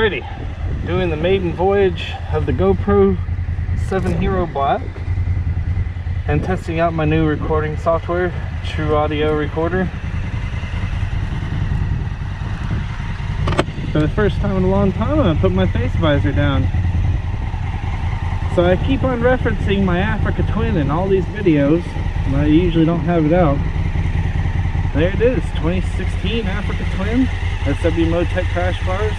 Alrighty, doing the maiden voyage of the GoPro 7 Hero Black and testing out my new recording software, True Audio Recorder. For the first time in a long time, I'm going to put my face visor down. So I keep on referencing my Africa Twin in all these videos, and I usually don't have it out. There it is, 2016 Africa Twin, SW Motec crash bars,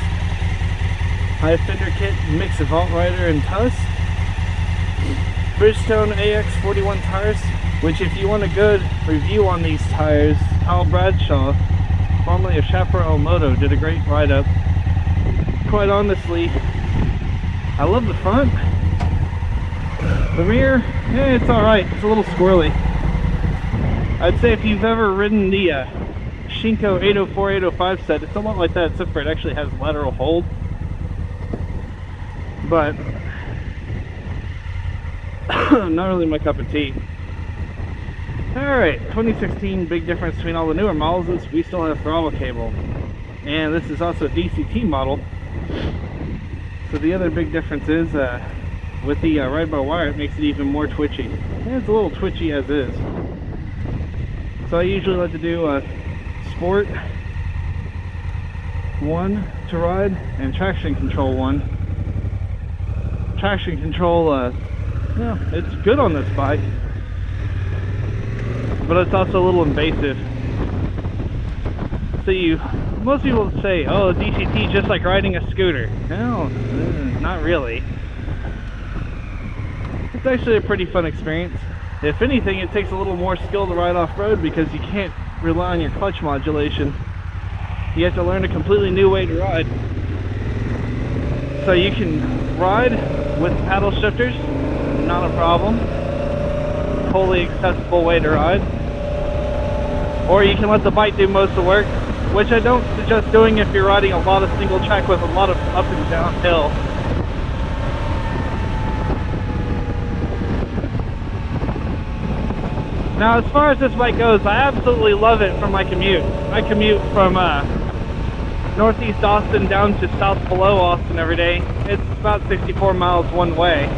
high fender kit, mix of Alt-Rider and Tuss, Bridgestone AX41 tires, which if you want a good review on these tires, Kyle Bradshaw, formerly of Chaparral Moto, did a great write-up. Quite honestly, I love the front. The rear, it's alright, it's a little squirrely. I'd say if you've ever ridden the Shinko 804, 805 set, it's a lot like that, except for it actually has lateral hold. But not really my cup of tea. Alright, 2016, big difference between all the newer models is we still have throttle cable. And this is also a DCT model. So the other big difference is with the ride-by-wire, it makes it even more twitchy. And it's a little twitchy as is. So I usually like to do Sport 1 to ride and Traction Control 1. Traction Control, it's good on this bike, but it's also a little invasive. So most people say, oh, DCT just like riding a scooter. No, not really. It's actually a pretty fun experience. If anything, it takes a little more skill to ride off-road because you can't rely on your clutch modulation. You have to learn a completely new way to ride. So you can ride with paddle shifters, not a problem. Totally accessible way to ride. Or you can let the bike do most of the work, which I don't suggest doing if you're riding a lot of single track with a lot of up and down hill. Now, as far as this bike goes, I absolutely love it for my commute. I commute from northeast Austin down to south below Austin every day. It's about 64 miles one way.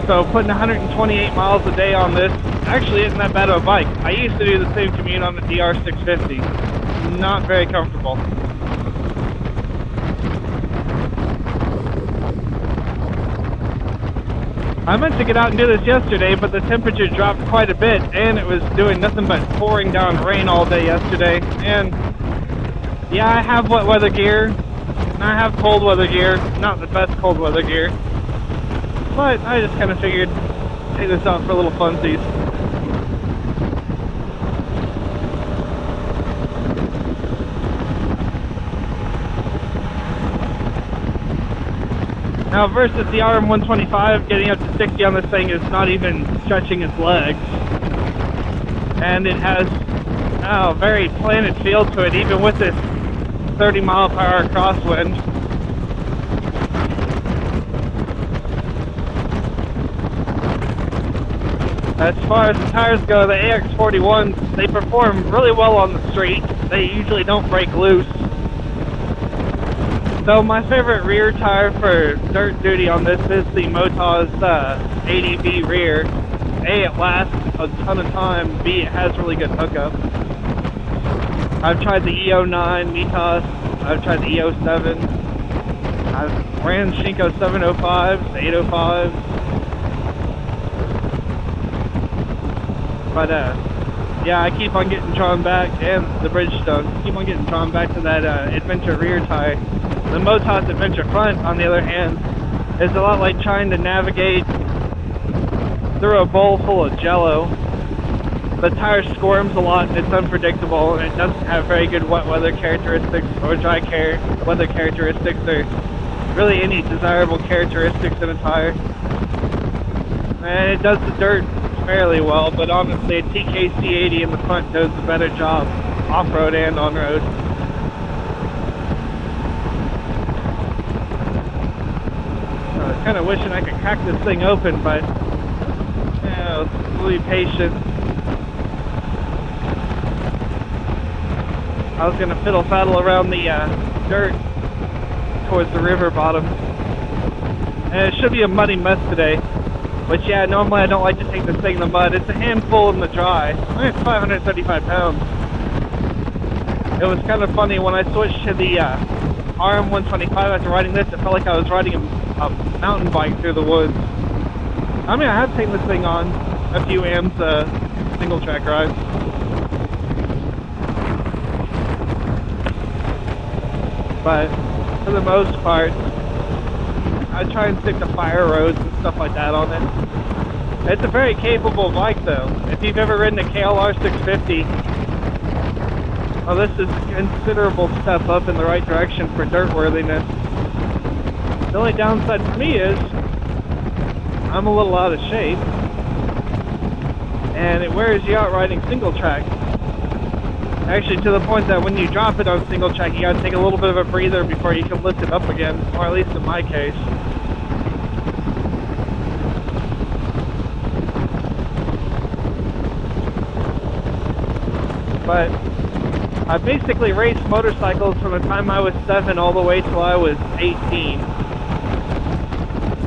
So putting 128 miles a day on this actually isn't that bad of a bike. I used to do the same commute on the DR650. Not very comfortable. I meant to get out and do this yesterday, but the temperature dropped quite a bit and it was doing nothing but pouring down rain all day yesterday. And yeah, I have wet weather gear and I have cold weather gear. Not the best cold weather gear, but I just kind of figured take this out for a little funsies. Now versus the RM125, getting up to 60 on this thing is not even stretching its legs. And it has a very planted feel to it, even with this 30-mile-per-hour crosswind. As far as the tires go, the AX41s, they perform really well on the street. They usually don't break loose. So my favorite rear tire for dirt duty on this is the Motos 80V rear. A, it lasts a ton of time. B, it has really good hookup. I've tried the E09 Mitas. I've tried the E07. I've ran Shinko 705s, 805s. But yeah, I keep on getting drawn back, and the Bridgestone, keep on getting drawn back to that Adventure rear tire. The Motos Adventure front, on the other hand, is a lot like trying to navigate through a bowl full of jello. The tire squirms a lot, it's unpredictable, and it doesn't have very good wet weather characteristics or dry weather characteristics, or really any desirable characteristics in a tire. And it does the dirt fairly well, but honestly a TKC80 in the front does a better job off-road and on-road. I was kind of wishing I could crack this thing open, but let's be patient. I was going to fiddle-faddle around the dirt towards the river bottom. And it should be a muddy mess today. But yeah, normally I don't like to take this thing in the mud. It's a handful in the dry. I mean, it's 535 pounds. It was kind of funny when I switched to the RM125 after riding this. It felt like I was riding a mountain bike through the woods. I mean, I have taken this thing on a few AMs single track rides. But for the most part, I try and stick to fire roads and stuff like that on it. It's a very capable bike though. If you've ever ridden a KLR 650, well, this is a considerable step up in the right direction for dirt worthiness. The only downside for me is I'm a little out of shape and it wears you out riding single track. Actually, to the point that when you drop it on single track, you gotta take a little bit of a breather before you can lift it up again, or at least in my case. But I basically raced motorcycles from the time I was 7 all the way till I was 18.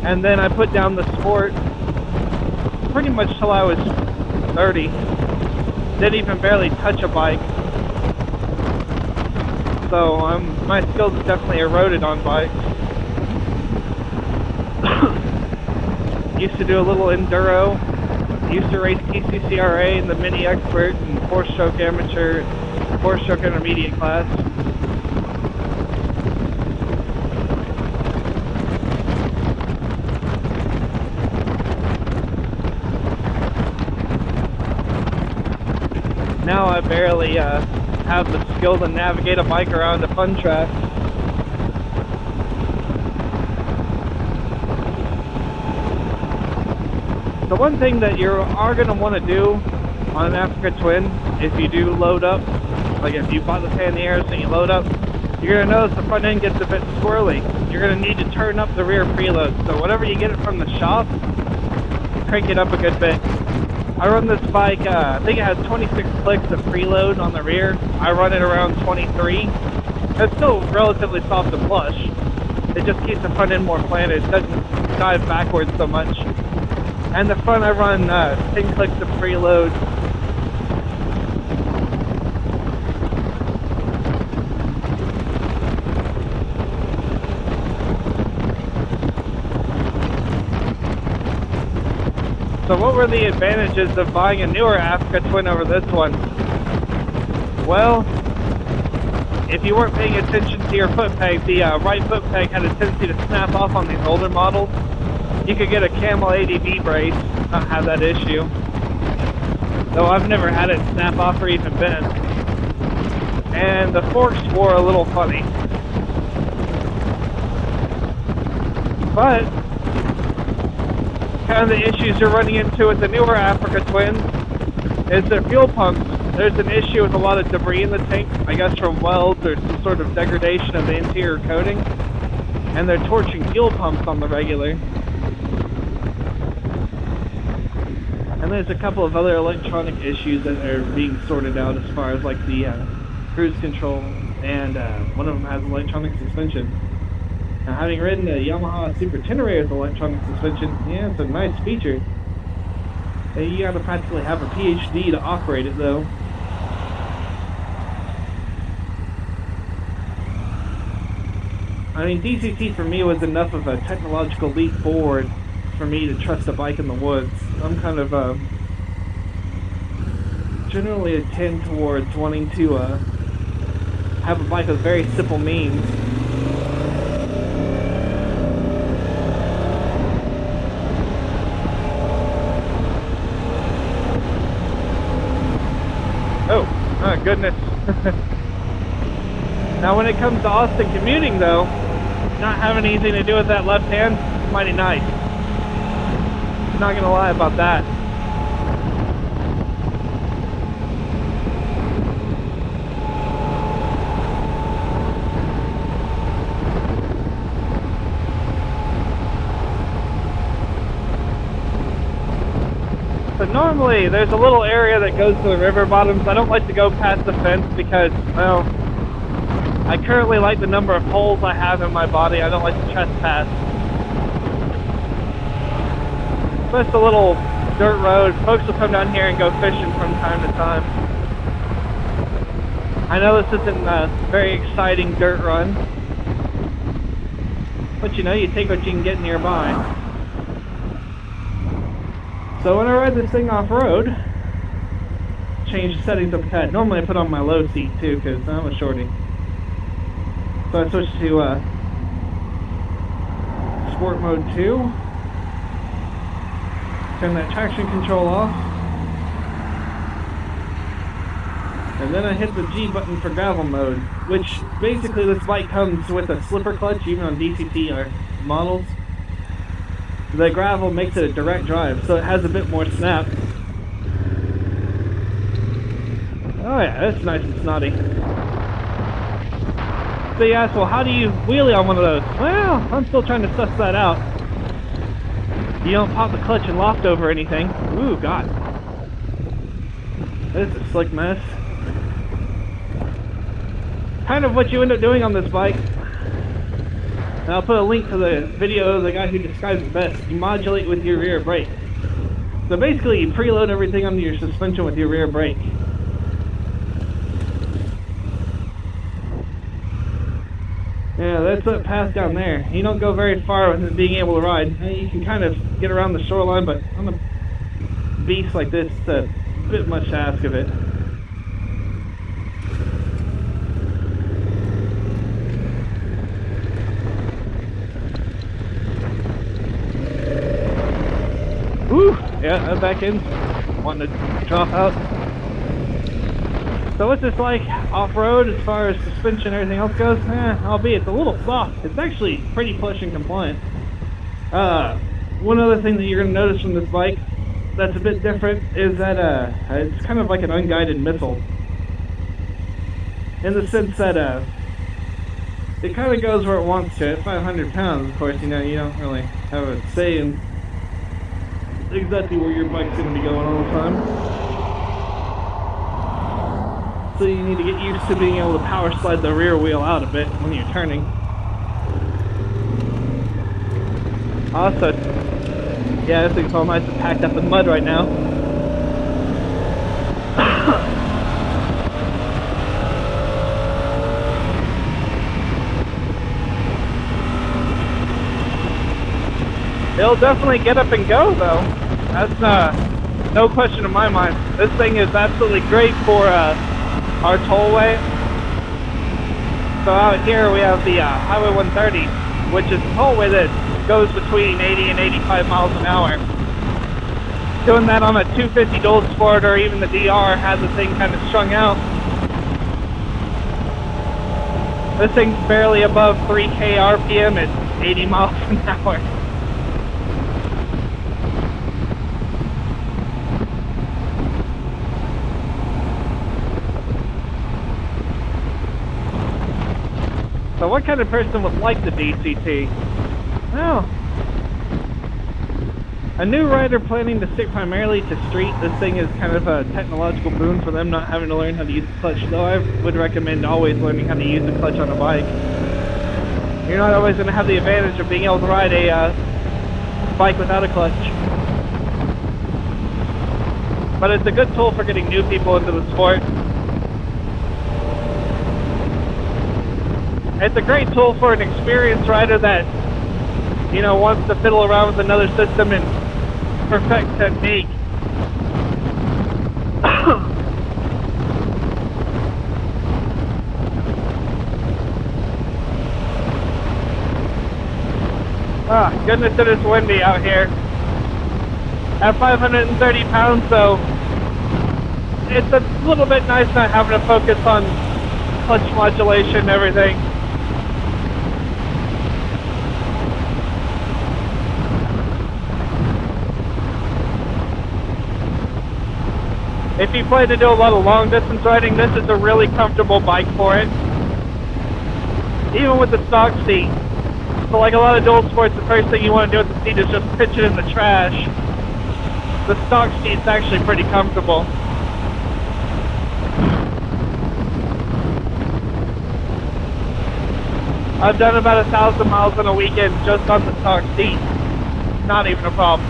And then I put down the sport pretty much till I was 30. Didn't even barely touch a bike. So my skills have definitely eroded on bikes. Used to do a little enduro. Used to race TCCRA in the Mini Expert and 4-stroke amateur, 4-stroke intermediate class. Now I barely have the skill to navigate a bike around a fun track. The one thing that you are going to want to do on an Africa Twin, if you do load up, like if you bought the Panniers and you load up, you're going to notice the front end gets a bit squirrely. You're going to need to turn up the rear preload. So whatever you get it from the shop, crank it up a good bit. I run this bike, I think it has 26 clicks of preload on the rear. I run it around 23. It's still relatively soft and plush. It just keeps the front end more planted. It doesn't dive backwards so much. And the front I run 10 clicks of preload. So what were the advantages of buying a newer Africa Twin over this one? Well, if you weren't paying attention to your foot peg, the right foot peg had a tendency to snap off on these older models. You could get a Camel ADV brace, not have that issue. Though I've never had it snap off or even bend. And the forks were a little funny. But kind of the issues you're running into with the newer Africa Twins is their fuel pumps. There's an issue with a lot of debris in the tank, I guess from welds or some sort of degradation of the interior coating. And they're torching fuel pumps on the regular. And there's a couple of other electronic issues that are being sorted out as far as like the cruise control, and one of them has electronic suspension. Now, having ridden a Yamaha Super Tenere with electronic suspension, yeah, it's a nice feature. You gotta practically have a PhD to operate it though. I mean, DCT for me was enough of a technological leap forward for me to trust a bike in the woods. I'm kind of generally tend towards wanting to have a bike with very simple means. Oh goodness. Now when it comes to Austin commuting though, not having anything to do with that left hand is mighty nice. Not gonna lie about that. So normally there's a little area that goes to the river bottoms. I don't like to go past the fence because, well, I currently like the number of holes I have in my body. I don't like to trespass. But it's a little dirt road. Folks will come down here and go fishing from time to time. I know this isn't a very exciting dirt run, but you know, you take what you can get nearby. So when I ride this thing off-road, change the settings up a tad. Normally I put on my low seat too, because I'm a shorty. So I switched to Sport Mode 2. Turn that traction control off. And then I hit the G button for gravel mode, which basically this bike comes with a slipper clutch, even on DCT or models. The gravel makes it a direct drive, so it has a bit more snap. Oh yeah, that's nice and snotty. So you ask, well, how do you wheelie on one of those? Well, I'm still trying to suss that out. You don't pop the clutch and loft over anything. Ooh, God. This is a slick mess. Kind of what you end up doing on this bike. And I'll put a link to the video of the guy who describes it best. You modulate with your rear brake. So basically you preload everything onto your suspension with your rear brake. Yeah, that's that path down there. You don't go very far with it being able to ride. You can kind of get around the shoreline, but on a beast like this, it's a bit much to ask of it. Woo! Yeah, that back end wanting to drop out. So what's this like off-road as far as suspension and everything else goes? Albeit it's a little soft. It's actually pretty push and compliant. One other thing that you're going to notice from this bike that's a bit different is that it's kind of like an unguided missile. In the sense that it kind of goes where it wants to. At 500 pounds, of course, you know, you don't really have a say in exactly where your bike's going to be going all the time. So you need to get used to being able to power slide the rear wheel out a bit when you're turning. Also, yeah, this thing's all nice and packed up in mud right now. It'll definitely get up and go though. That's no question in my mind. This thing is absolutely great for our tollway. So out here we have the Highway 130, which is a tollway that goes between 80 and 85 miles an hour. Doing that on a 250 Dual Sport or even the DR has the thing kind of strung out. This thing's barely above 3K RPM at 80 miles an hour. So what kind of person would like the DCT? Well, a new rider planning to stick primarily to street, this thing is kind of a technological boon for them not having to learn how to use the clutch, though I would recommend always learning how to use the clutch on a bike. You're not always going to have the advantage of being able to ride a bike without a clutch. But it's a good tool for getting new people into the sport. It's a great tool for an experienced rider that, you know, wants to fiddle around with another system and perfect technique. Ah, goodness, it is windy out here. At 530 pounds, so it's a little bit nice not having to focus on clutch modulation and everything. If you plan to do a lot of long distance riding, this is a really comfortable bike for it. Even with the stock seat. So like a lot of dual sports, the first thing you want to do with the seat is just pitch it in the trash. The stock seat's actually pretty comfortable. I've done about 1,000 miles in a weekend just on the stock seat. Not even a problem.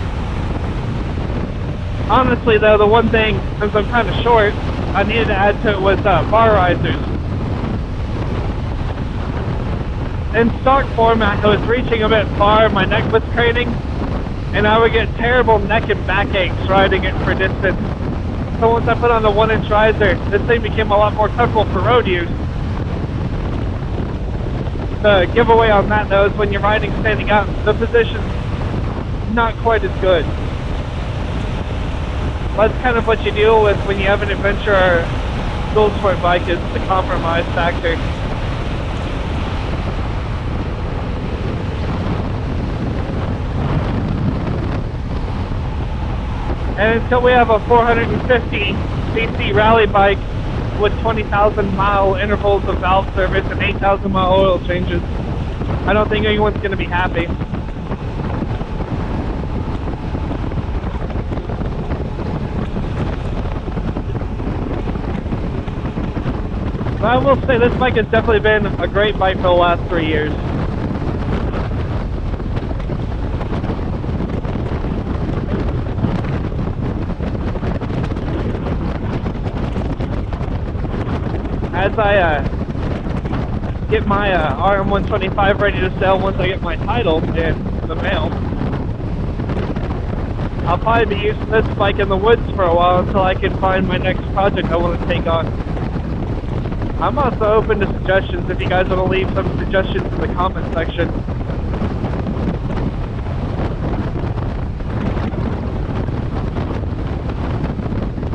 Honestly though, the one thing, since I'm kind of short, I needed to add to it was bar risers. In stock format, I was reaching a bit far, my neck was craning, and I would get terrible neck and back aches riding it for distance. So once I put on the 1-inch riser, this thing became a lot more comfortable for road use. The giveaway on that though is when you're riding standing up, the position's not quite as good. That's kind of what you deal with when you have an adventure or dual sport bike, is the compromise factor. And until we have a 450cc rally bike with 20,000 mile intervals of valve service and 8,000 mile oil changes, I don't think anyone's going to be happy. But I will say this bike has definitely been a great bike for the last 3 years. As I get my RM125 ready to sell once I get my title in the mail, I'll probably be using this bike in the woods for a while until I can find my next project I want to take on. I'm also open to suggestions if you guys want to leave some suggestions in the comment section.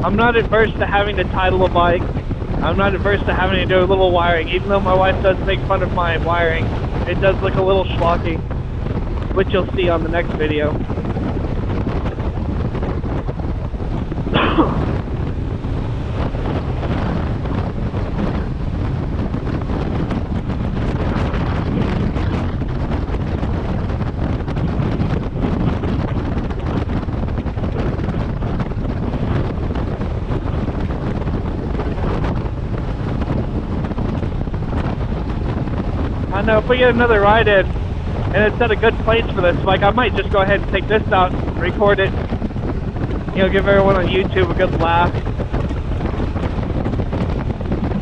I'm not adverse to having to title a bike. I'm not adverse to having to do a little wiring, even though my wife does make fun of my wiring. It does look a little schlocky, which you'll see on the next video. I know if we get another ride in, and it's at a good place for this bike, I might just go ahead and take this out, record it, you know, give everyone on YouTube a good laugh.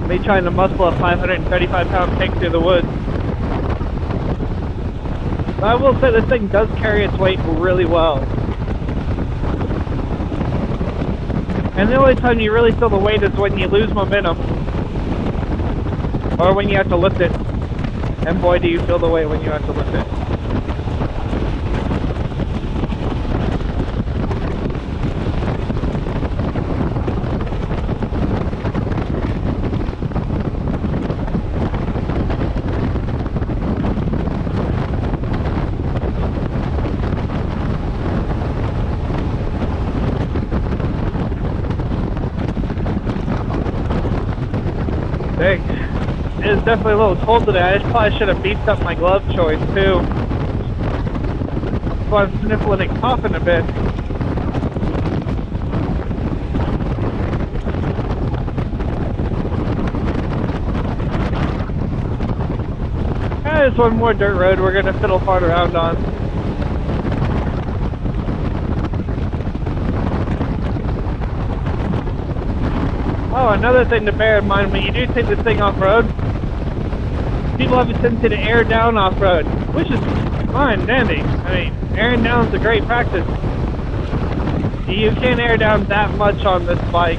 Me trying to muscle a 535-pound pig through the woods. But I will say this thing does carry its weight really well. And the only time you really feel the weight is when you lose momentum, or when you have to lift it. And boy, do you feel the weight when you have to lift it. Dang. It is definitely a little cold today. I probably should have beefed up my glove choice too. So I'm sniffling and coughing a bit. There's one more dirt road we're going to fiddle fart around on. Oh, another thing to bear in mind when you do take this thing off-road, people have a tendency to air down off-road, which is fine, dandy. I mean, airing down is a great practice. You can't air down that much on this bike.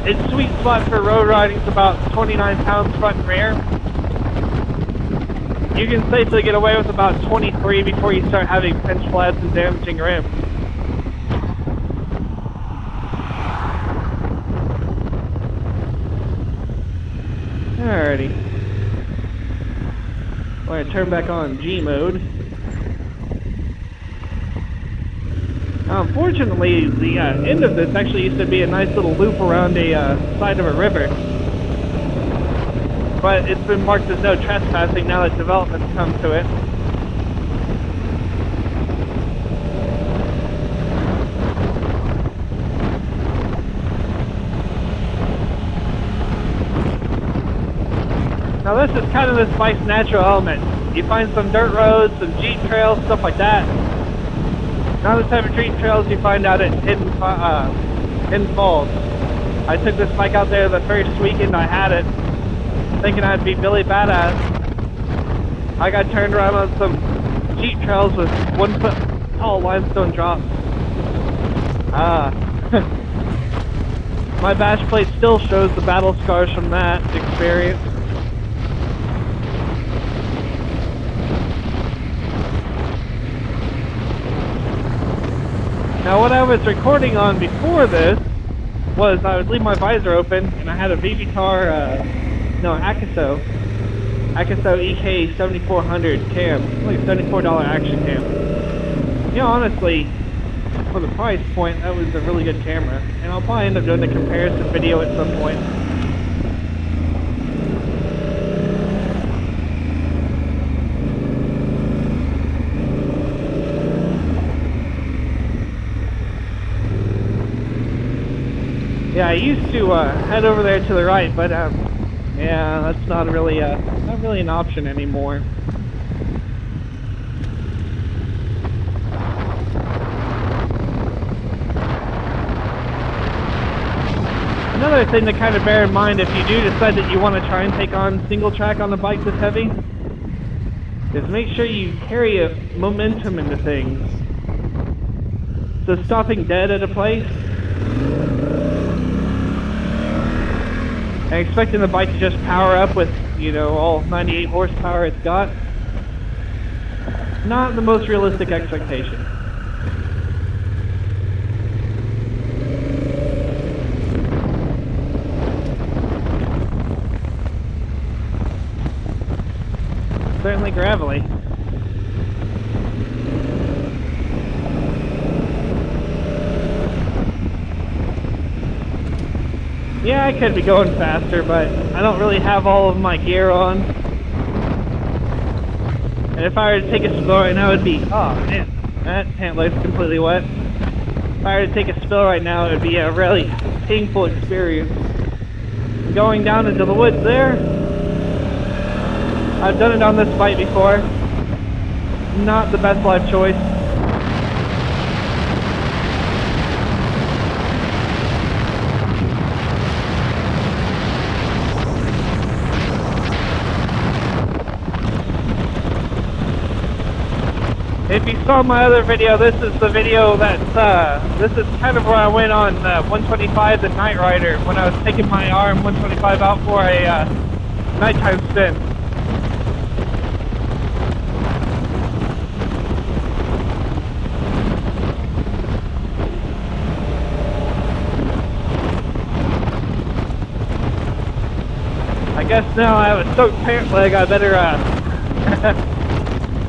Its sweet spot for road riding is about 29 pounds front and rear. You can safely get away with about 23 before you start having pinch flats and damaging rims. Alrighty. I'm going to turn back on G mode. Unfortunately, the end of this actually used to be a nice little loop around a side of a river. But it's been marked as no trespassing now that development's come to it. Now this is kind of this bike's natural element. You find some dirt roads, some jeep trails, stuff like that. Not the type of jeep trails you find out at Hidden Falls. I took this bike out there the first weekend I had it, thinking I'd be Billy Badass. I got turned around on some jeep trails with 1 foot tall limestone drops. My bash plate still shows the battle scars from that experience. Now what I was recording on before this was I would leave my visor open and I had a AKASO EK7000 cam, like a $74 action cam. You know, honestly, for the price point, that was a really good camera, and I'll probably end up doing a comparison video at some point. Yeah, I used to head over there to the right, but yeah, that's not really an option anymore. Another thing to kind of bear in mind if you do decide that you want to try and take on single track on a bike this heavy is make sure you carry a momentum into things. So stopping dead at a place and expecting the bike to just power up with, you know, all 98 horsepower it's got, not the most realistic expectation. Certainly gravelly. Yeah, I could be going faster, but I don't really have all of my gear on. And if I were to take a spill right now, it'd be, oh man, that pant leg's completely wet. If I were to take a spill right now, it would be a really painful experience. Going down into the woods there, I've done it on this bike before. Not the best life choice. If you saw my other video, this is the video this is kind of where I went on 125 the Night Rider when I was taking my RM 125 out for a nighttime spin. I guess now I have a soaked pant leg, I better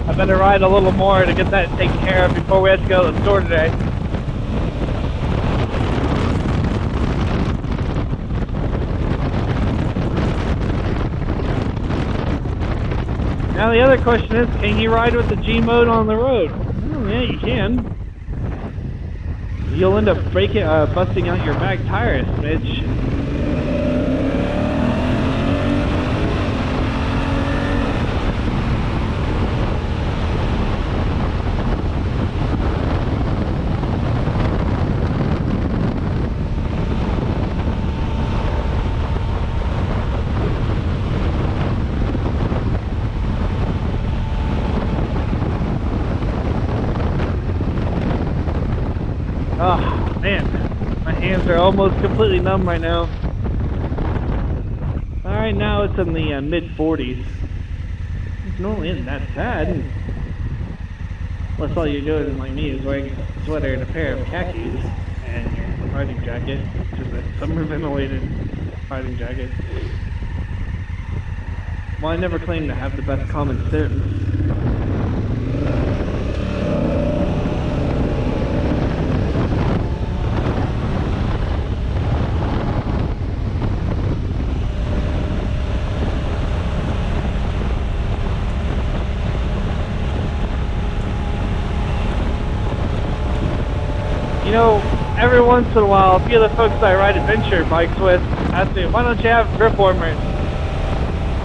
I better ride a little more to get that taken care of before we have to go to the store today. Now the other question is, can you ride with the G mode on the road? Oh, yeah, you can. You'll end up busting out your back tire a smidge. Oh, man, my hands are almost completely numb right now. Alright, now it's in the mid-40s. It normally isn't that bad. Unless all you're doing, like me, is wearing a sweater and a pair of khakis and your riding jacket, which is a summer-ventilated riding jacket. Well, I never claimed to have the best common sense. You know, every once in a while, a few of the folks I ride adventure bikes with ask me, why don't you have grip warmers?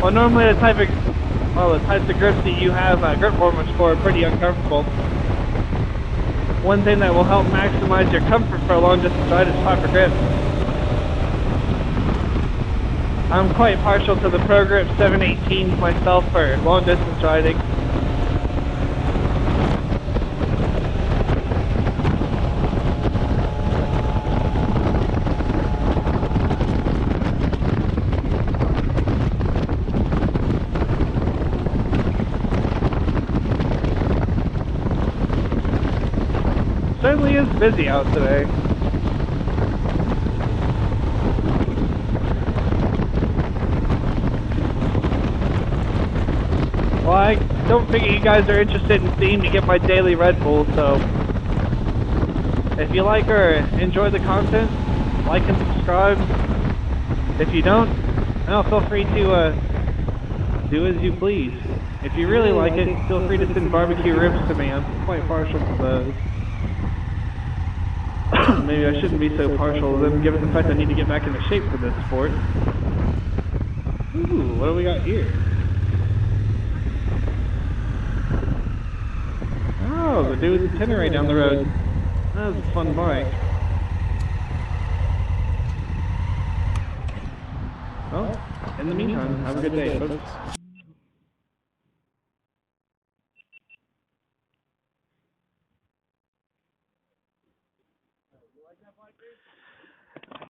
Well, normally the types of grips that you have grip warmers for are pretty uncomfortable. One thing that will help maximize your comfort for a long distance ride is proper grip. I'm quite partial to the Pro Grip 718s myself for long distance riding. Certainly is busy out today. Well, I don't figure you guys are interested in seeing me get my daily Red Bull, so if you like or enjoy the content, like and subscribe. If you don't, well, feel free to do as you please. If you really like it, feel free to send barbecue ribs to me. I'm quite partial to those. Maybe I shouldn't be so partial to them, given the fact I need to get back into shape for this sport. Ooh, what do we got here? Oh, the dude with the itinerary down the road. That was a fun bike. Well, in the meantime, have a good day, folks.